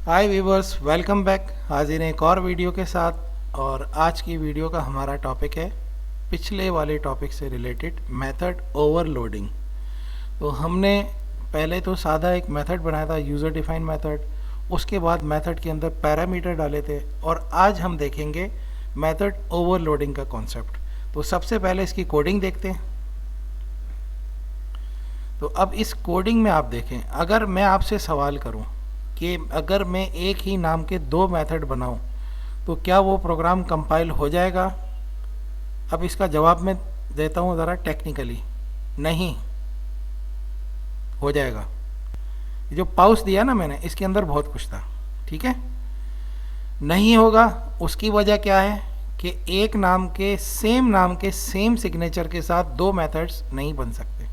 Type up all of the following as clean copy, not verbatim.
हाय viewers, welcome back. हाजिर हैं एक और वीडियो के साथ। और आज की वीडियो का हमारा टॉपिक है पिछले वाले टॉपिक से रिलेटेड मेथड ओवरलोडिंग। तो हमने पहले तो सादा एक मेथड बनाया था, यूज़र डिफाइन मेथड। उसके बाद मेथड के अंदर पैरामीटर डाले थे और आज हम देखेंगे मेथड ओवरलोडिंग का कॉन्सेप्ट। तो सबसे पहले इसकी कोडिंग देखते हैं। तो अब इस कोडिंग में आप देखें, अगर मैं आपसे सवाल करूं कि अगर मैं एक ही नाम के दो मेथड बनाऊं तो क्या वो प्रोग्राम कंपाइल हो जाएगा? अब इसका जवाब मैं देता हूं ज़रा टेक्निकली, नहीं हो जाएगा। जो पाउस दिया ना मैंने, इसके अंदर बहुत कुछ था, ठीक है। नहीं होगा। उसकी वजह क्या है कि एक नाम के सेम सिग्नेचर के साथ दो मेथड्स नहीं बन सकते,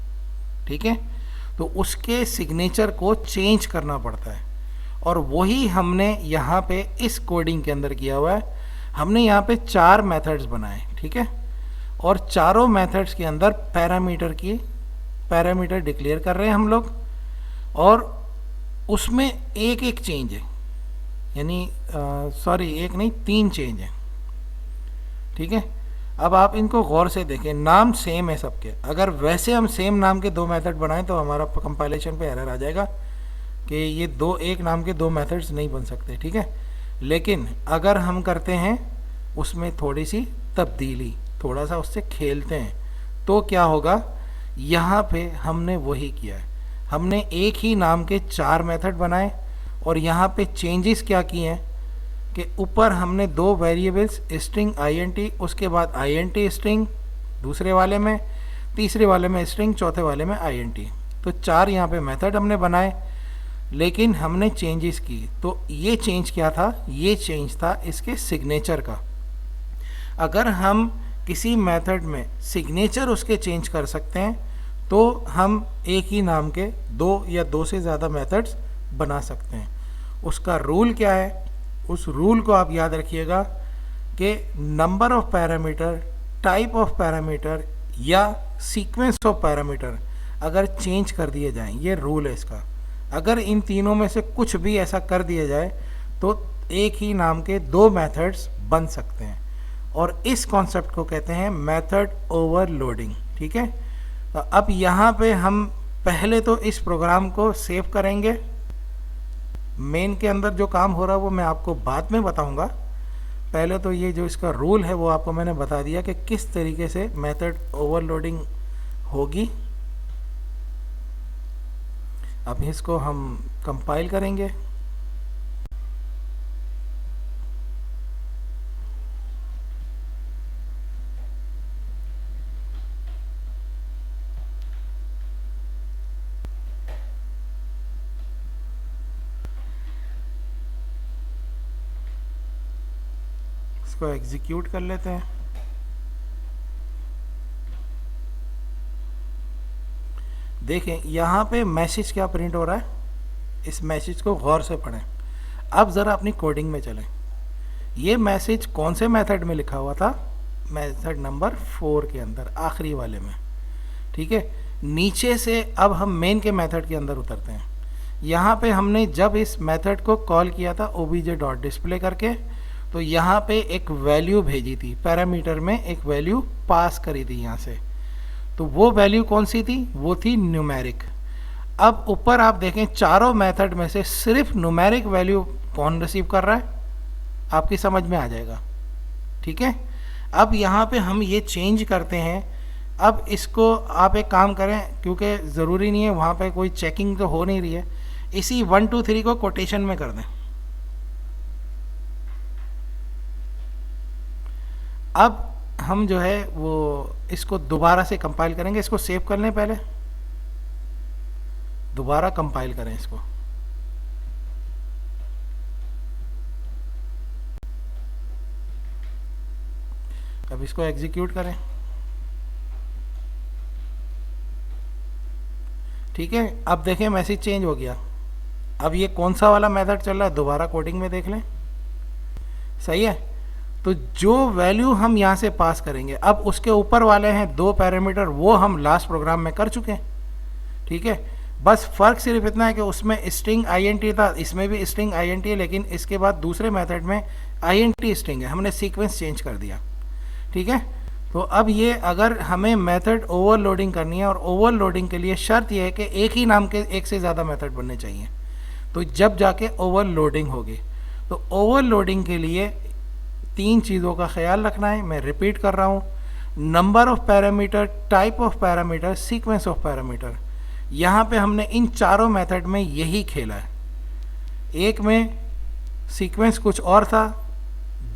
ठीक है। तो उसके सिग्नेचर को चेंज करना पड़ता है और वही हमने यहाँ पे इस कोडिंग के अंदर किया हुआ है। हमने यहाँ पे 4 मेथड्स बनाए, ठीक है। और चारों मेथड्स के अंदर पैरामीटर डिक्लेयर कर रहे हैं हम लोग, और उसमें एक एक चेंज है, यानी एक नहीं 3 चेंज है, ठीक है। अब आप इनको गौर से देखें, नाम सेम है सबके। अगर वैसे हम सेम नाम के दो मेथड बनाएं तो हमारा कंपाइलेशन पे एरर आ जाएगा कि ये एक नाम के दो मेथड्स नहीं बन सकते, ठीक है। लेकिन अगर हम करते हैं उसमें थोड़ी सी तब्दीली, थोड़ा सा उससे खेलते हैं, तो क्या होगा? यहाँ पे हमने वही किया है। हमने एक ही नाम के 4 मेथड बनाए और यहाँ पे चेंजेस क्या किए हैं कि ऊपर हमने 2 वेरिएबल्स स्ट्रिंग int, उसके बाद int स्ट्रिंग दूसरे वाले में, तीसरे वाले में स्ट्रिंग, चौथे वाले में int। तो 4 यहाँ पे मेथड हमने बनाए, लेकिन हमने चेंजेस की। तो ये चेंज क्या था? ये चेंज था इसके सिग्नेचर का। अगर हम किसी मेथड में सिग्नेचर उसके चेंज कर सकते हैं तो हम एक ही नाम के 2 या 2 से ज़्यादा मेथड्स बना सकते हैं। उसका रूल क्या है? उस रूल को आप याद रखिएगा कि number of parameter, type of parameter या सीक्वेंस ऑफ पैरामीटर अगर चेंज कर दिए जाएं, ये रूल है इसका। अगर इन तीनों में से कुछ भी ऐसा कर दिया जाए तो एक ही नाम के 2 मेथड्स बन सकते हैं, और इस कॉन्सेप्ट को कहते हैं मेथड ओवरलोडिंग, ठीक है। तो अब यहाँ पे हम पहले तो इस प्रोग्राम को सेव करेंगे। मेन के अंदर जो काम हो रहा है वो मैं आपको बाद में बताऊंगा। पहले तो ये जो इसका रूल है वो आपको मैंने बता दिया कि किस तरीके से मेथड ओवरलोडिंग होगी। अब इसको हम कंपाइल करेंगे। इसको एग्जीक्यूट कर लेते हैं। देखें यहाँ पे मैसेज क्या प्रिंट हो रहा है, इस मैसेज को गौर से पढ़ें। अब ज़रा अपनी कोडिंग में चलें। ये मैसेज कौन से मेथड में लिखा हुआ था? मेथड नंबर 4 के अंदर, आखिरी वाले में, ठीक है। नीचे से अब हम मेन के मेथड के अंदर उतरते हैं। यहाँ पे हमने जब इस मेथड को कॉल किया था obj.display करके, तो यहाँ पे एक वैल्यू भेजी थी, पैरामीटर में एक वैल्यू पास करी थी यहाँ से। तो वो वैल्यू कौन सी थी? वो थी न्यूमेरिक। अब ऊपर आप देखें, चारों मेथड में से सिर्फ न्यूमेरिक वैल्यू कौन रिसीव कर रहा है? आपकी समझ में आ जाएगा, ठीक है। अब यहाँ पे हम ये चेंज करते हैं। अब इसको आप एक काम करें, क्योंकि ज़रूरी नहीं है, वहाँ पे कोई चेकिंग तो हो नहीं रही है, इसी 1 2 3 को कोटेशन में कर दें। अब हम जो है वो इसको दोबारा से कंपाइल करेंगे। इसको सेव कर लें, पहले दोबारा कंपाइल करें इसको। अब इसको एग्जीक्यूट करें, ठीक है। अब देखें मैसेज चेंज हो गया। अब ये कौन सा वाला मेथड चल रहा है? दोबारा कोडिंग में देख लें, सही है। तो जो वैल्यू हम यहाँ से पास करेंगे, अब उसके ऊपर वाले हैं 2 पैरामीटर, वो हम लास्ट प्रोग्राम में कर चुके हैं, ठीक है। बस फ़र्क सिर्फ इतना है कि उसमें स्ट्रिंग आईएनटी था, इसमें भी स्ट्रिंग आईएनटी है, लेकिन इसके बाद दूसरे मेथड में आईएनटी स्ट्रिंग है, हमने सीक्वेंस चेंज कर दिया। ठीक है, तो अब ये अगर हमें मेथड ओवरलोडिंग करनी है, और ओवरलोडिंग के लिए शर्त यह है कि एक ही नाम के एक से ज़्यादा मेथड बनने चाहिए, तो जब जाके ओवरलोडिंग होगी। तो ओवरलोडिंग के लिए 3 चीज़ों का ख्याल रखना है, मैं रिपीट कर रहा हूँ। Number of parameter, type of parameter, sequence of parameter. यहाँ पे हमने इन चारों मेथड में यही खेला है। एक में सीक्वेंस कुछ और था,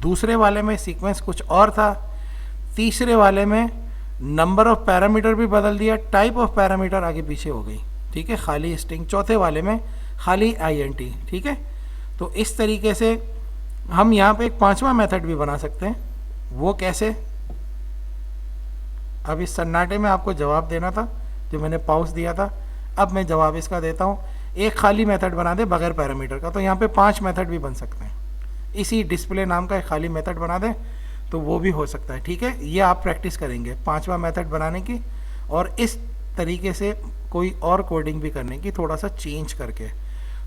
दूसरे वाले में सीक्वेंस कुछ और था, तीसरे वाले में नंबर ऑफ पैरामीटर भी बदल दिया, टाइप ऑफ पैरामीटर आगे पीछे हो गई। ठीक है, खाली स्ट्रिंग। चौथे वाले में खाली आईएनटी। ठीक है, तो इस तरीके से हम यहाँ पे एक 5वां मेथड भी बना सकते हैं। वो कैसे? अब इस सन्नाटे में आपको जवाब देना था जो मैंने पॉज दिया था, अब मैं जवाब इसका देता हूँ। एक खाली मेथड बना दे बगैर पैरामीटर का, तो यहाँ पे 5 मेथड भी बन सकते हैं। इसी डिस्प्ले नाम का एक खाली मेथड बना दें तो वो भी हो सकता है। ठीक है, ये आप प्रैक्टिस करेंगे 5वां मेथड बनाने की, और इस तरीके से कोई और कोडिंग भी करने की, थोड़ा सा चेंज करके।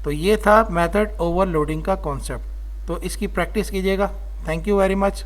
तो ये था मेथड ओवरलोडिंग का कॉन्सेप्ट, तो इसकी प्रैक्टिस कीजिएगा। Thank you very much.